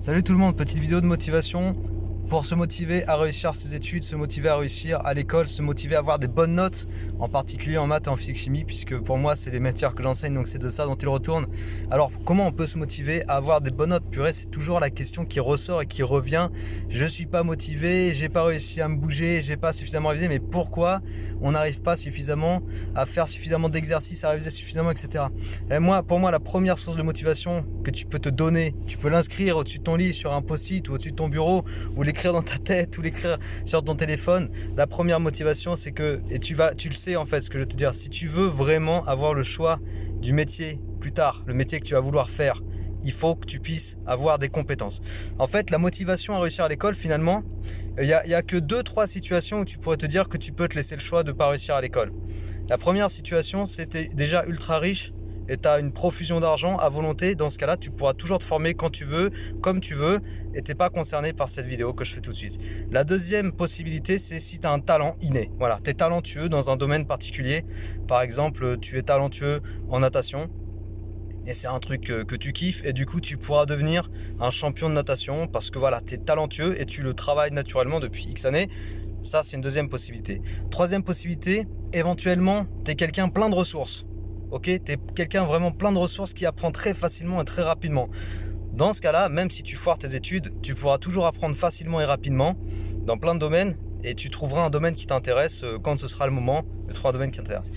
Salut tout le monde, petite vidéo de motivation pour se motiver à réussir ses études, se motiver à réussir à l'école, se motiver à avoir des bonnes notes, en particulier en maths et en physique-chimie, puisque pour moi c'est les matières que j'enseigne, donc c'est de ça dont il retourne. Alors comment on peut se motiver à avoir des bonnes notes? Purée, c'est toujours la question qui ressort et qui revient. Je suis pas motivé, j'ai pas réussi à me bouger, j'ai pas suffisamment révisé, mais pourquoi on n'arrive pas suffisamment à faire suffisamment d'exercices, à réviser suffisamment, etc. Et pour moi, la première source de motivation que tu peux te donner, tu peux l'inscrire au-dessus de ton lit, sur un post-it ou au-dessus de ton bureau, ou l'écrire dans ta tête, ou l'écrire sur ton téléphone. La première motivation, c'est que, et tu le sais en fait, ce que je veux te dire, si tu veux vraiment avoir le choix du métier plus tard, le métier que tu vas vouloir faire, il faut que tu puisses avoir des compétences. En fait, la motivation à réussir à l'école, finalement, il y a que 2-3 situations où tu pourrais te dire que tu peux te laisser le choix de ne pas réussir à l'école. La première situation, c'était déjà ultra riche et tu as une profusion d'argent à volonté. Dans ce cas-là, tu pourras toujours te former quand tu veux, comme tu veux, et tu n'es pas concerné par cette vidéo que je fais tout de suite. La deuxième possibilité, c'est si tu as un talent inné. Voilà, tu es talentueux dans un domaine particulier. Par exemple, tu es talentueux en natation. Et c'est un truc que tu kiffes et du coup tu pourras devenir un champion de natation parce que voilà, tu es talentueux et tu le travailles naturellement depuis X années. Ça, c'est une deuxième possibilité. Troisième possibilité, éventuellement, tu es quelqu'un plein de ressources. Ok, tu es quelqu'un vraiment plein de ressources qui apprend très facilement et très rapidement. Dans ce cas-là, même si tu foires tes études, tu pourras toujours apprendre facilement et rapidement dans plein de domaines et tu trouveras un domaine qui t'intéresse quand ce sera le moment de trouver un domaine qui t'intéresse.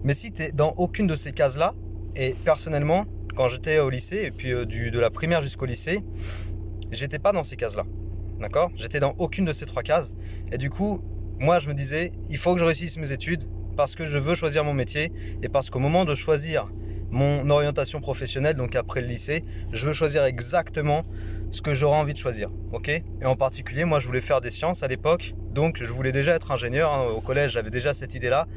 Mais si tu es dans aucune de ces cases-là, et personnellement, quand j'étais au lycée, et puis de la primaire jusqu'au lycée, j'étais pas dans ces cases-là. D'accord ? J'étais dans aucune de ces 3 cases. Et du coup, moi, je me disais, il faut que je réussisse mes études parce que je veux choisir mon métier et parce qu'au moment de choisir mon orientation professionnelle, donc après le lycée, je veux choisir exactement ce que j'aurais envie de choisir. Ok ? Et en particulier, moi, je voulais faire des sciences à l'époque, donc je voulais déjà être ingénieur. Hein. Au collège, j'avais déjà cette idée-là.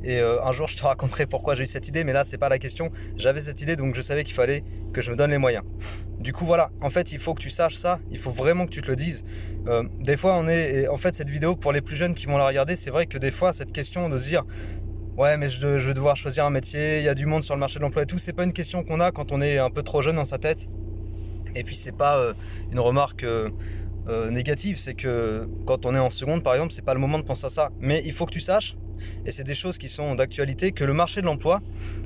Et un jour, je te raconterai pourquoi j'ai eu cette idée, mais là, c'est pas la question. J'avais cette idée, donc je savais qu'il fallait que je me donne les moyens. Du coup, voilà. En fait, il faut que tu saches ça. Il faut vraiment que tu te le dises. Des fois, en fait, cette vidéo, pour les plus jeunes qui vont la regarder, c'est vrai que des fois, cette question de se dire ouais, mais je vais devoir choisir un métier, il y a du monde sur le marché de l'emploi et tout, c'est pas une question qu'on a quand on est un peu trop jeune dans sa tête. Et puis, c'est pas une remarque négative, c'est que quand on est en seconde, par exemple, c'est pas le moment de penser à ça. Mais il faut que tu saches, et c'est des choses qui sont d'actualité, que le marché de l'emploi,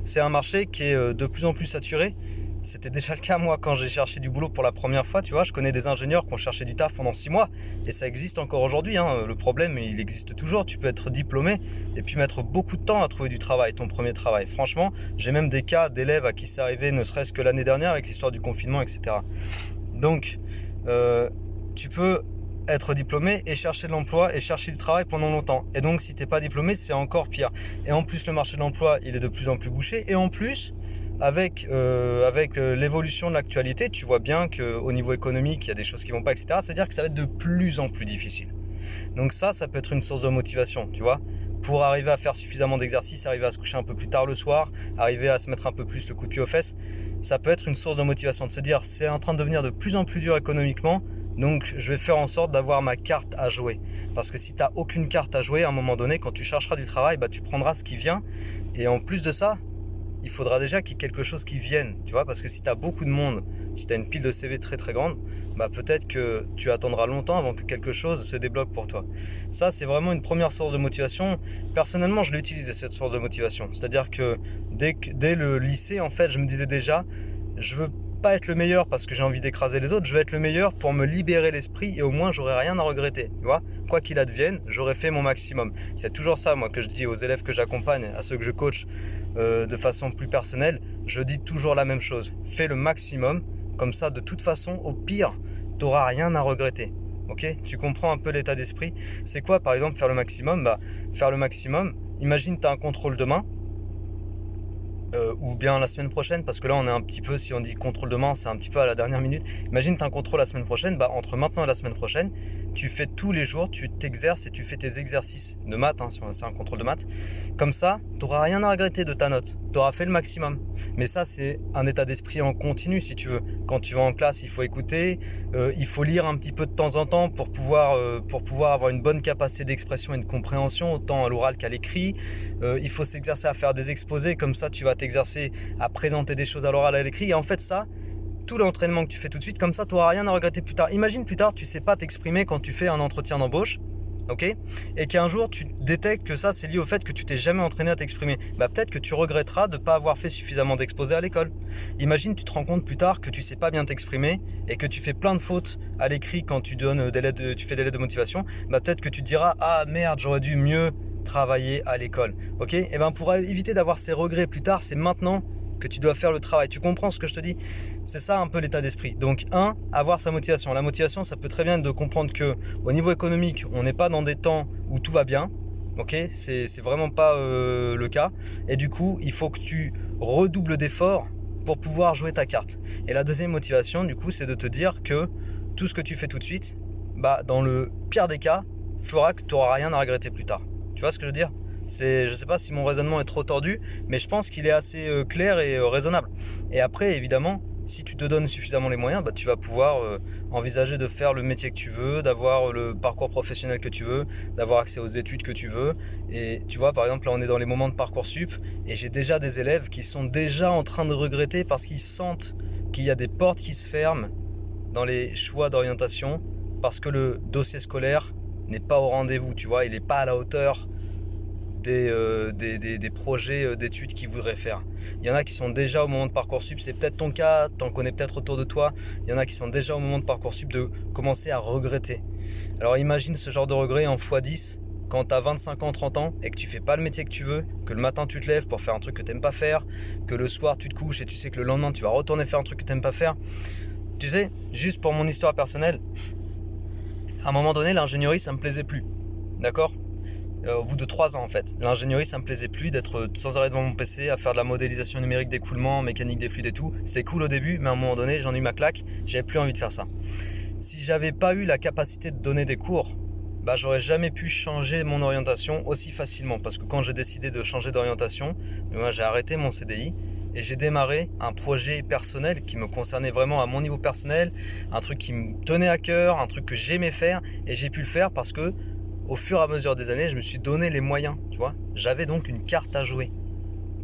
c'est un marché qui est de plus en plus saturé. C'était déjà le cas moi quand j'ai cherché du boulot pour la première fois, tu vois, je connais des ingénieurs qui ont cherché du taf pendant 6 mois et ça existe encore aujourd'hui, hein. Le problème il existe toujours, tu peux être diplômé et puis mettre beaucoup de temps à trouver du travail, ton premier travail. Franchement, j'ai même des cas d'élèves à qui c'est arrivé ne serait-ce que l'année dernière avec l'histoire du confinement, etc. Donc, tu peux être diplômé et chercher de l'emploi et chercher du travail pendant longtemps. Et donc si tu n'es pas diplômé, c'est encore pire. Et en plus, le marché de l'emploi, il est de plus en plus bouché. Et en plus, avec l'évolution de l'actualité, tu vois bien qu'au niveau économique, il y a des choses qui ne vont pas, etc. Ça veut dire que ça va être de plus en plus difficile. Donc ça peut être une source de motivation, tu vois, pour arriver à faire suffisamment d'exercices, arriver à se coucher un peu plus tard le soir, arriver à se mettre un peu plus le coup de pied aux fesses. Ça peut être une source de motivation de se dire, c'est en train de devenir de plus en plus dur économiquement, donc je vais faire en sorte d'avoir ma carte à jouer. Parce que si tu n'as aucune carte à jouer, à un moment donné, quand tu chercheras du travail, tu prendras ce qui vient. Et en plus de ça, il faudra déjà qu'il y ait quelque chose qui vienne, tu vois, parce que si tu as beaucoup de monde, si tu as une pile de CV très très grande, peut-être que tu attendras longtemps avant que quelque chose se débloque pour toi. Ça, c'est vraiment une première source de motivation. Personnellement, je l'ai utilisé cette source de motivation. C'est-à-dire que dès le lycée, en fait, je me disais déjà, je veux pas être le meilleur parce que j'ai envie d'écraser les autres, je veux être le meilleur pour me libérer l'esprit et au moins j'aurai rien à regretter, tu vois. Quoi qu'il advienne, j'aurai fait mon maximum. C'est toujours ça, moi, que je dis aux élèves que j'accompagne, à ceux que je coach de façon plus personnelle, je dis toujours la même chose. Fais le maximum, comme ça, de toute façon, au pire, tu n'auras rien à regretter. Ok ? Tu comprends un peu l'état d'esprit ? C'est quoi, par exemple, faire le maximum ? Faire le maximum, imagine tu as un contrôle demain, ou bien la semaine prochaine, parce que là on est un petit peu, si on dit contrôle demain, c'est un petit peu à la dernière minute. Imagine tu as un contrôle la semaine prochaine, entre maintenant et la semaine prochaine, tu fais tous les jours, tu t'exerces et tu fais tes exercices de maths, hein, c'est un contrôle de maths. Comme ça, tu n'auras rien à regretter de ta note, tu auras fait le maximum. Mais ça, c'est un état d'esprit en continu, si tu veux. Quand tu vas en classe, il faut écouter, il faut lire un petit peu de temps en temps pour pouvoir avoir une bonne capacité d'expression et de compréhension, autant à l'oral qu'à l'écrit. Il faut s'exercer à faire des exposés, comme ça tu vas t'exercer à présenter des choses à l'oral, à l'écrit. Et en fait, ça, tout l'entraînement que tu fais tout de suite, comme ça tu n'auras rien à regretter plus tard. Imagine plus tard, tu sais pas t'exprimer quand tu fais un entretien d'embauche, ok, et qu'un jour tu détectes que ça c'est lié au fait que tu t'es jamais entraîné à t'exprimer. Bah peut-être que tu regretteras de ne pas avoir fait suffisamment d'exposés à l'école. Imagine tu te rends compte plus tard que tu sais pas bien t'exprimer et que tu fais plein de fautes à l'écrit quand tu donnes tu fais des lettres de motivation. Bah peut-être que tu te diras ah merde, j'aurais dû mieux travailler à l'école. Ok, et ben pour éviter d'avoir ces regrets plus tard, c'est maintenant que tu dois faire le travail. Tu comprends ce que je te dis? C'est ça un peu l'état d'esprit. Donc avoir sa motivation. La motivation, ça peut très bien être de comprendre que au niveau économique, on n'est pas dans des temps où tout va bien. Ok, c'est vraiment pas le cas. Et du coup, il faut que tu redoubles d'efforts pour pouvoir jouer ta carte. Et la deuxième motivation, du coup, c'est de te dire que tout ce que tu fais tout de suite, bah dans le pire des cas, fera que tu n'auras rien à regretter plus tard. Tu vois ce que je veux dire? Je ne sais pas si mon raisonnement est trop tordu, mais je pense qu'il est assez clair et raisonnable. Et après, évidemment, si tu te donnes suffisamment les moyens, bah, tu vas pouvoir envisager de faire le métier que tu veux, d'avoir le parcours professionnel que tu veux, d'avoir accès aux études que tu veux. Et tu vois, par exemple, là, on est dans les moments de Parcoursup, et j'ai déjà des élèves qui sont déjà en train de regretter parce qu'ils sentent qu'il y a des portes qui se ferment dans les choix d'orientation, parce que le dossier scolaire n'est pas au rendez-vous, tu vois, il n'est pas à la hauteur des projets d'études qu'ils voudraient faire. Il y en a qui sont déjà au moment de Parcoursup, c'est peut-être ton cas, t'en connais peut-être autour de toi, il y en a qui sont déjà au moment de Parcoursup de commencer à regretter. Alors imagine ce genre de regret en x10 quand tu as 25 ans, 30 ans et que tu fais pas le métier que tu veux, que le matin tu te lèves pour faire un truc que tu n'aimes pas faire, que le soir tu te couches et tu sais que le lendemain tu vas retourner faire un truc que tu n'aimes pas faire. Tu sais, juste pour mon histoire personnelle, à un moment donné l'ingénierie ça me plaisait plus, d'accord ? Au bout de 3 ans en fait. L'ingénierie ça me plaisait plus d'être sans arrêt devant mon PC à faire de la modélisation numérique d'écoulement, mécanique des fluides et tout. C'était cool au début, mais à un moment donné j'en ai eu ma claque, j'avais plus envie de faire ça. Si j'avais pas eu la capacité de donner des cours, bah j'aurais jamais pu changer mon orientation aussi facilement. Parce que quand j'ai décidé de changer d'orientation, moi j'ai arrêté mon CDI et j'ai démarré un projet personnel qui me concernait vraiment à mon niveau personnel, un truc qui me tenait à cœur, un truc que j'aimais faire, et j'ai pu le faire parce que au fur et à mesure des années, je me suis donné les moyens, tu vois. J'avais donc une carte à jouer,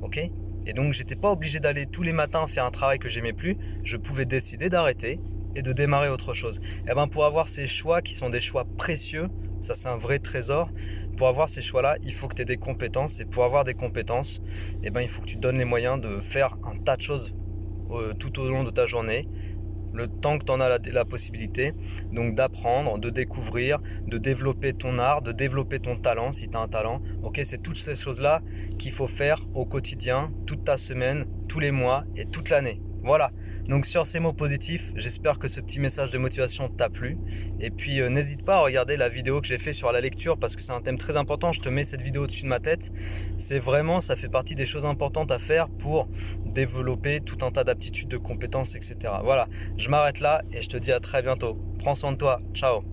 ok ? Et donc, j'étais pas obligé d'aller tous les matins faire un travail que j'aimais plus. Je pouvais décider d'arrêter et de démarrer autre chose. Et ben, pour avoir ces choix qui sont des choix précieux, ça c'est un vrai trésor. Pour avoir ces choix-là, il faut que tu aies des compétences. Et pour avoir des compétences, et ben, il faut que tu te donnes les moyens de faire un tas de choses tout au long de ta journée. Le temps que tu en as la possibilité, donc d'apprendre, de découvrir, de développer ton art, de développer ton talent si tu as un talent. Ok, c'est toutes ces choses-là qu'il faut faire au quotidien, toute ta semaine, tous les mois et toute l'année. Voilà, donc sur ces mots positifs, j'espère que ce petit message de motivation t'a plu. Et puis n'hésite pas à regarder la vidéo que j'ai fait sur la lecture parce que c'est un thème très important. Je te mets cette vidéo au-dessus de ma tête. C'est vraiment, ça fait partie des choses importantes à faire pour développer tout un tas d'aptitudes, de compétences, etc. Voilà, je m'arrête là et je te dis à très bientôt. Prends soin de toi, ciao.